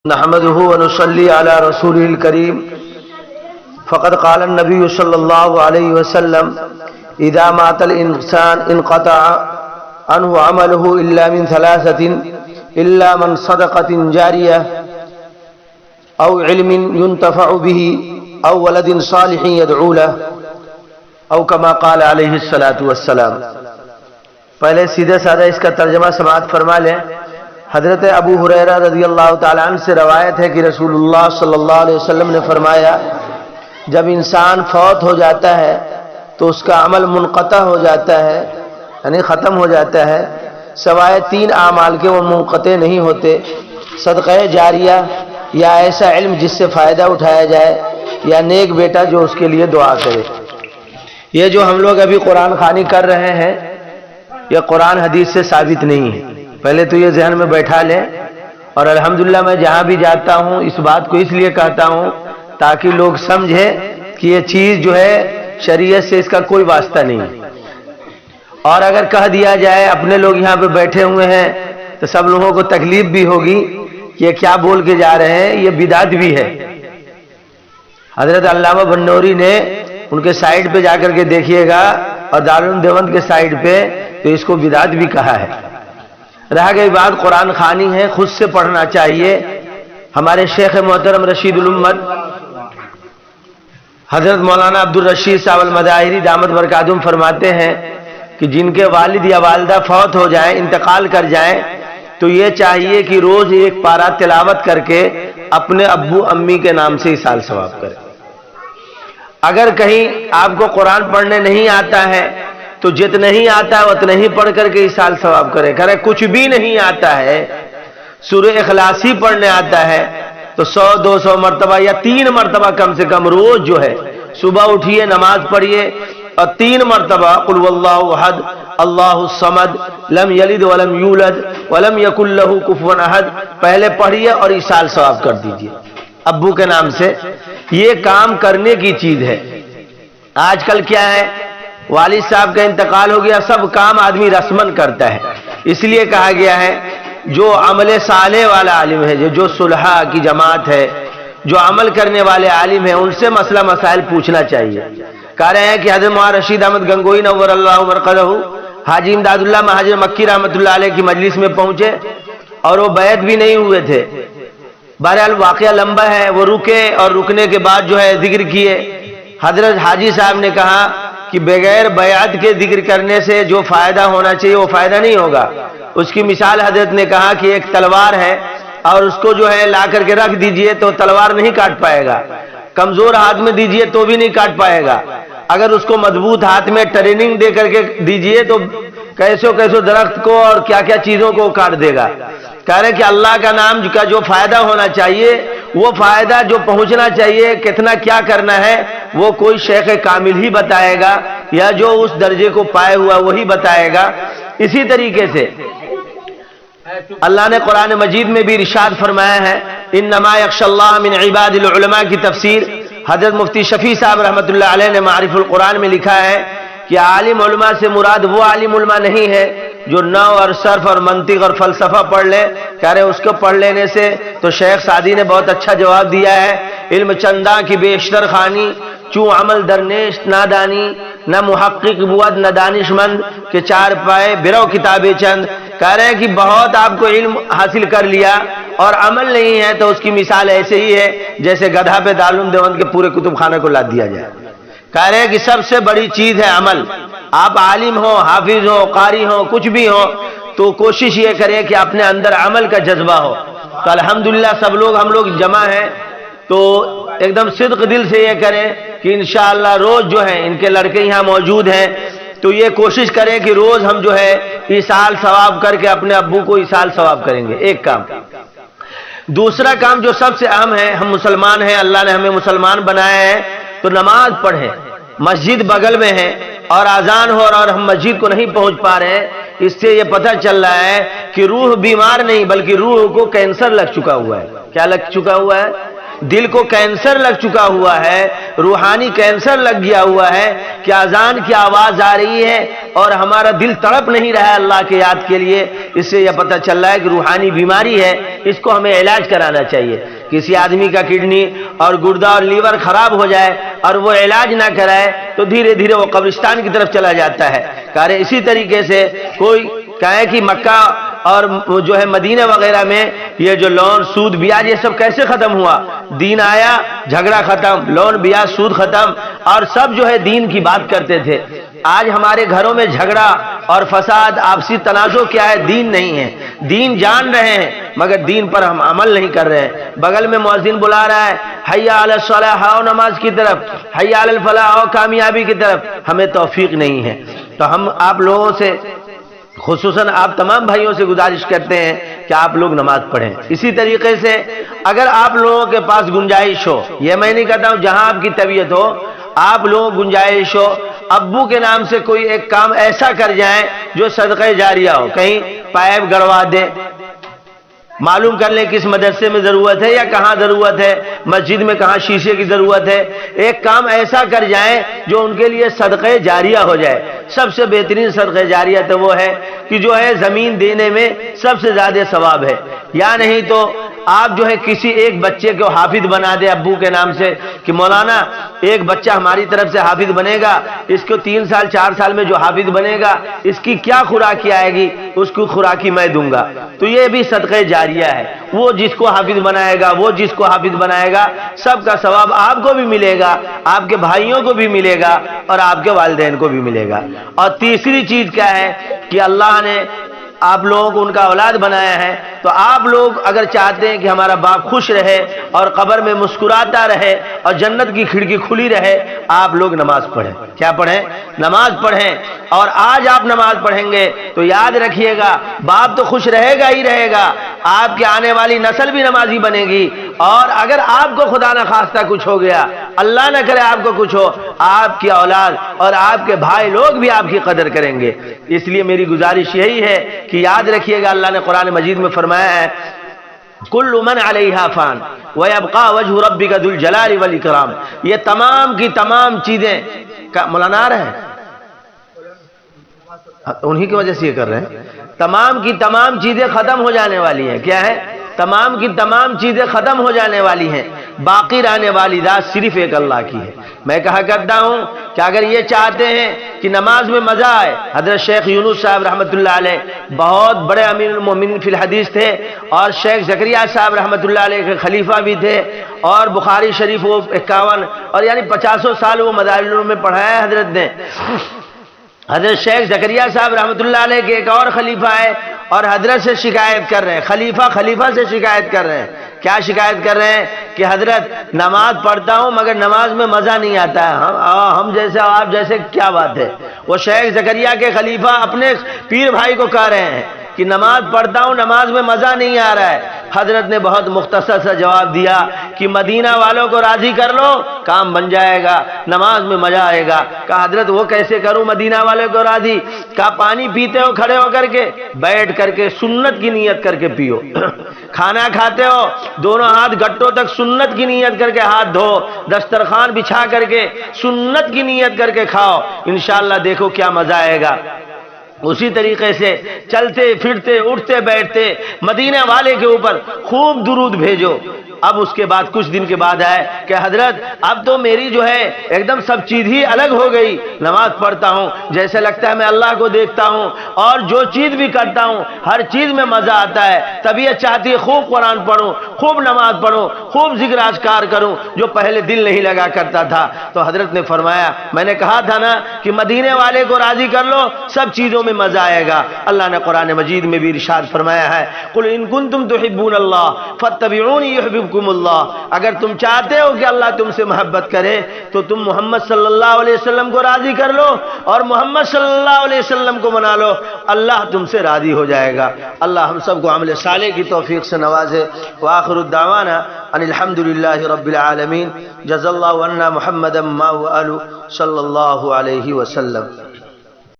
نحمده ونصلي على رسوله الكريم فقد قال النبي صلى الله عليه وسلم إذا مات الإنسان انقطع عنه عمله إلا من ثلاثة إلا من صدقة جارية أو علم ينتفع به أو ولد صالح يدعو له أو كما قال عليه الصلاة والسلام۔ پہلے سیدھے سادہ اس کا ترجمہ سماعت فرما لیں۔ حضرت ابو ہریرہ رضی اللہ تعالیٰ عنہ سے روایت ہے کہ رسول اللہ صلی اللہ علیہ وسلم نے فرمایا، جب انسان فوت ہو جاتا ہے تو اس کا عمل منقطع ہو جاتا ہے، یعنی ختم ہو جاتا ہے، سوائے تین اعمال کے وہ منقطع نہیں ہوتے: صدقہ جاریہ یا ایسا علم جس سے فائدہ اٹھایا جائے، یا نیک بیٹا جو اس کے لیے دعا کرے۔ یہ جو ہم لوگ ابھی قرآن خوانی کر رہے ہیں یہ قرآن حدیث سے ثابت نہیں ہے، پہلے تو یہ ذہن میں بیٹھا لیں۔ اور الحمدللہ میں جہاں بھی جاتا ہوں اس بات کو اس لیے کہتا ہوں تاکہ لوگ سمجھیں کہ یہ چیز جو ہے شریعت سے اس کا کوئی واسطہ نہیں ہے، اور اگر کہہ دیا جائے اپنے لوگ یہاں پہ بیٹھے ہوئے ہیں تو سب لوگوں کو تکلیف بھی ہوگی کہ یہ کیا بول کے جا رہے ہیں، یہ بدعت بھی ہے۔ حضرت علامہ بنوری نے ان کے سائٹ پہ جا کر کے دیکھیے گا، اور دارالعلوم دیوبند کے سائٹ پہ، تو اس کو بدعت بھی کہا ہے۔ رہ گئی بات قرآن خوانی ہے، خود سے پڑھنا چاہیے۔ ہمارے شیخ محترم رشید الامت حضرت مولانا عبدالرشید صاحب المظاہری دامت برکاتہم فرماتے ہیں کہ جن کے والد یا والدہ فوت ہو جائیں، انتقال کر جائیں، تو یہ چاہیے کہ روز ایک پارہ تلاوت کر کے اپنے ابو امی کے نام سے ایصال ثواب کریں۔ اگر کہیں آپ کو قرآن پڑھنے نہیں آتا ہے تو جتنا ہی آتا ہے اتنا ہی پڑھ کر کے ایصال ثواب کرے۔ کرے کچھ بھی نہیں آتا ہے، سورہ اخلاص ہی پڑھنے آتا ہے تو 100-200 مرتبہ یا 3 مرتبہ کم سے کم روز جو ہے صبح اٹھیے، نماز پڑھیے اور 3 مرتبہ قل واللہ احد اللہ الصمد لم یلد ولم یولد ولم یکن لہ کفوا احد پہلے پڑھیے اور ایصال ثواب کر دیجیے ابو کے نام سے۔ یہ کام کرنے کی چیز ہے۔ آج کل کیا ہے، والد صاحب کا انتقال ہو گیا، سب کام آدمی رسمن کرتا ہے۔ اس لیے کہا گیا ہے جو عمل صالح والا عالم ہے، جو صلحاء کی جماعت ہے، جو عمل کرنے والے عالم ہیں، ان سے مسئلہ مسائل پوچھنا چاہیے۔ کہہ رہے ہیں کہ حضرت مولانا رشید احمد گنگوئی نور اللہ مرقدہ حاجی امداد اللہ مہاجر مکی رحمۃ اللہ علیہ کی مجلس میں پہنچے اور وہ بیعت بھی نہیں ہوئے تھے۔ بہرحال واقعہ لمبا ہے، وہ رکے اور رکنے کے بعد جو ہے ذکر کیے۔ حضرت حاجی صاحب نے کہا کہ بغیر بیعت کے ذکر کرنے سے جو فائدہ ہونا چاہیے وہ فائدہ نہیں ہوگا۔ اس کی مثال حضرت نے کہا کہ ایک تلوار ہے اور اس کو جو ہے لا کر کے رکھ دیجئے تو تلوار نہیں کاٹ پائے گا، کمزور ہاتھ میں دیجئے تو بھی نہیں کاٹ پائے گا، اگر اس کو مضبوط ہاتھ میں ٹریننگ دے کر کے دیجئے تو کیسے درخت کو اور کیا کیا چیزوں کو کاٹ دے گا۔ کہہ رہے کہ اللہ کا نام کا جو فائدہ ہونا چاہیے، وہ فائدہ جو پہنچنا چاہیے، کتنا کیا کرنا ہے، وہ کوئی شیخ کامل ہی بتائے گا، یا جو اس درجے کو پائے ہوا وہی بتائے گا۔ اسی طریقے سے اللہ نے قرآن مجید میں بھی ارشاد فرمایا ہے، انما یخشی اللہ من عباد العلماء کی تفسیر حضرت مفتی شفیع صاحب رحمۃ اللہ علیہ نے معارف القرآن میں لکھا ہے کہ عالم علماء سے مراد وہ عالم علماء نہیں ہے جو نحو اور صرف اور منطق اور فلسفہ پڑھ لے۔ کہہ رہے اس کو پڑھ لینے سے تو شیخ سعدی نے بہت اچھا جواب دیا ہے، علم چنداں کی بیشتر خانی چوں عمل درنیش نادانی، نہ محقق بود نہ دانش مند کہ 4 پائے برو کتابیں چند۔ کہہ رہے ہیں کہ بہت آپ کو علم حاصل کر لیا اور عمل نہیں ہے تو اس کی مثال ایسے ہی ہے جیسے گدھا پہ دارالعلوم دیوبند کے پورے کتب خانے کو لاد دیا جائے۔ کہہ رہے ہیں کہ سب سے بڑی چیز ہے عمل۔ آپ عالم ہو، حافظ ہو، قاری ہو، کچھ بھی ہو، تو کوشش یہ کریں کہ اپنے اندر عمل کا جذبہ ہو۔ تو الحمدللہ سب لوگ ہم لوگ جمع ہیں تو ایک دم صدق دل سے یہ کریں کہ انشاءاللہ روز جو ہے ان کے لڑکے یہاں موجود ہیں تو یہ کوشش کریں کہ روز ہم جو ہے ایصال ثواب کر کے اپنے ابو کو ایصال ثواب کریں گے، ایک کام۔ دوسرا کام جو سب سے اہم ہے، ہم مسلمان ہیں، اللہ نے ہمیں مسلمان بنایا ہے تو نماز پڑھیں۔ مسجد بغل میں ہے اور اذان ہو رہا اور ہم مسجد کو نہیں پہنچ پا رہے ہیں، اس سے یہ پتہ چل رہا ہے کہ روح بیمار نہیں بلکہ روح کو کینسر لگ چکا ہوا ہے۔ کیا لگ چکا ہوا ہے؟ دل کو کینسر لگ چکا ہوا ہے، روحانی کینسر لگ گیا ہوا ہے کہ اذان کی آواز آ رہی ہے اور ہمارا دل تڑپ نہیں رہا ہے اللہ کے یاد کے لیے، اس سے یہ پتہ چل رہا ہے کہ روحانی بیماری ہے، اس کو ہمیں علاج کرانا چاہیے۔ کسی آدمی کا کڈنی اور گردہ اور لیور خراب ہو جائے اور وہ علاج نہ کرائے تو دھیرے دھیرے وہ قبرستان کی طرف چلا جاتا ہے۔ کہہ اسی طریقے سے کوئی کہے کہ مکہ اور جو ہے مدینہ وغیرہ میں یہ جو لون سود بیاج یہ سب کیسے ختم ہوا؟ دین آیا، جھگڑا ختم، لون بیاج سود ختم، اور سب جو ہے دین کی بات کرتے تھے۔ آج ہمارے گھروں میں جھگڑا اور فساد، آپسی تنازع کیا ہے؟ دین نہیں ہے۔ دین جان رہے ہیں مگر دین پر ہم عمل نہیں کر رہے ہیں۔ بغل میں مؤذن بلا رہا ہے، حیا علی الصلاۃ، آؤ نماز کی طرف، حیا علی الفلاح، آؤ کامیابی کی طرف، ہمیں توفیق نہیں ہے۔ تو ہم آپ لوگوں سے، خصوصاً آپ تمام بھائیوں سے گزارش کرتے ہیں کہ آپ لوگ نماز پڑھیں۔ اسی طریقے سے اگر آپ لوگوں کے پاس گنجائش ہو، یہ میں نہیں کہتا ہوں جہاں آپ کی طبیعت ہو، آپ لوگوں گنجائش ہو، ابو کے نام سے کوئی ایک کام ایسا کر جائیں جو صدقہ جاریہ ہو، کہیں پائپ گڑوا دیں، معلوم کر لیں کس مدرسے میں ضرورت ہے یا کہاں ضرورت ہے، مسجد میں کہاں شیشے کی ضرورت ہے، ایک کام ایسا کر جائیں جو ان کے لیے صدقہ جاریہ ہو جائے۔ سب سے بہترین صدقہ جاریہ تو وہ ہے کہ جو ہے زمین دینے میں سب سے زیادہ ثواب ہے، یا نہیں تو آپ جو ہے کسی ایک بچے کو حافظ بنا دے ابو کے نام سے کہ مولانا ایک بچہ ہماری طرف سے حافظ بنے گا، اس کو 3 سال 4 سال میں جو حافظ بنے گا اس کی کیا خوراکی آئے گی، اس کو خوراکی میں دوں گا۔ تو یہ بھی صدقہ جاریہ ہے۔ وہ جس کو حافظ بنائے گا، وہ جس کو حافظ بنائے گا، سب کا ثواب آپ کو بھی ملے گا، آپ کے بھائیوں کو بھی ملے گا اور آپ کے والدین کو بھی ملے گا۔ اور تیسری چیز کیا ہے کہ اللہ نے آپ لوگوں کو ان کا اولاد بنایا ہے، تو آپ لوگ اگر چاہتے ہیں کہ ہمارا باپ خوش رہے اور قبر میں مسکراتا رہے اور جنت کی کھڑکی کھلی رہے، آپ لوگ نماز پڑھیں۔ کیا پڑھیں؟ نماز پڑھیں۔ اور آج آپ نماز پڑھیں گے تو یاد رکھیے گا باپ تو خوش رہے گا ہی رہے گا، آپ کے آنے والی نسل بھی نمازی بنے گی، اور اگر آپ کو خدا نہ خواستہ کچھ ہو گیا، اللہ نہ کرے آپ کو کچھ ہو، آپ کی اولاد اور آپ کے بھائی لوگ بھی آپ کی قدر کریں گے۔ اس لیے میری گزارش یہی ہے کہ یاد رکھیے گا اللہ نے قرآن مجید میں فرمایا ہے کل من علیہا فان ویبقى وجہ ربک ذو الجلال والاکرام، یہ تمام کی تمام چیزیں، مولانا آ رہے ہیں انہی کی وجہ سے یہ کر رہے ہیں، تمام کی تمام چیزیں ختم ہو جانے والی ہیں۔ کیا ہے؟ تمام کی تمام چیزیں ختم ہو جانے والی ہیں، باقی رہنے والی ذات صرف ایک اللہ کی ہے۔ میں کہا کرتا ہوں کہ اگر یہ چاہتے ہیں کہ نماز میں مزہ آئے، حضرت شیخ یونس صاحب رحمۃ اللہ علیہ بہت بڑے امیر المومنین فی الحدیث تھے، اور شیخ زکریا صاحب رحمۃ اللہ علیہ کے خلیفہ بھی تھے، اور بخاری شریف وہ 51 اور یعنی 50 سال وہ مدارس العلوم میں پڑھایا ہے حضرت نے۔ حضرت شیخ زکریا صاحب رحمۃ اللہ علیہ کے ایک اور خلیفہ ہے، اور حضرت سے شکایت کر رہے ہیں، خلیفہ سے شکایت کر رہے ہیں۔ کیا شکایت کر رہے ہیں؟ کہ حضرت نماز پڑھتا ہوں مگر نماز میں مزہ نہیں آتا ہے، ہم جیسے آپ جیسے، کیا بات ہے؟ وہ شیخ زکریا کے خلیفہ اپنے پیر بھائی کو کہہ رہے ہیں کہ نماز پڑھتا ہوں نماز میں مزہ نہیں آ رہا ہے۔ حضرت نے بہت مختصر سا جواب دیا کہ مدینہ والوں کو راضی کر لو، کام بن جائے گا، نماز میں مزہ آئے گا۔ کہا حضرت وہ کیسے کروں مدینہ والوں کو راضی؟ کہا پانی پیتے ہو کھڑے ہو کر کے، بیٹھ کر کے سنت کی نیت کر کے پیو۔ کھانا کھاتے ہو دونوں ہاتھ گھٹوں تک سنت کی نیت کر کے ہاتھ دھو، دسترخوان بچھا کر کے سنت کی نیت کر کے کھاؤ، انشاءاللہ دیکھو کیا مزہ آئے گا۔ اسی طریقے سے چلتے پھرتے اٹھتے بیٹھتے مدینہ والے کے اوپر خوب درود بھیجو۔ اب اس کے بعد کچھ دن کے بعد آئے کہ حضرت اب تو میری جو ہے ایک دم سب چیز ہی الگ ہو گئی، نماز پڑھتا ہوں جیسے لگتا ہے میں اللہ کو دیکھتا ہوں، اور جو چیز بھی کرتا ہوں ہر چیز میں مزہ آتا ہے، طبیعت چاہتی ہے خوب قرآن پڑھوں، خوب نماز پڑھوں، خوب ذکر اذکار کروں، جو پہلے دل نہیں لگا کرتا تھا۔ تو حضرت نے فرمایا میں نے کہا تھا نا کہ مدینے والے کو راضی کر لو، سب چیزوں میں مزہ آئے گا۔ اللہ نے قرآن مجید میں بھی ارشاد فرمایا ہے قل ان کنتم تحبون اللہ فاتبعونی یحببکم اللہ، اگر تم چاہتے ہو کہ اللہ تم سے محبت کرے تو تم محمد صلی اللہ علیہ وسلم کو راضی کر لو اور محمد صلی اللہ علیہ وسلم کو منا لو، اللہ تم سے راضی ہو جائے گا۔ اللہ ہم سب کو عمل صالح کی توفیق سے نوازے۔ وآخر الدعوانا ان الحمد للہ رب العالمین، جزا اللہ عنا محمدا ما وآلہ صلی اللہ علیہ وسلم۔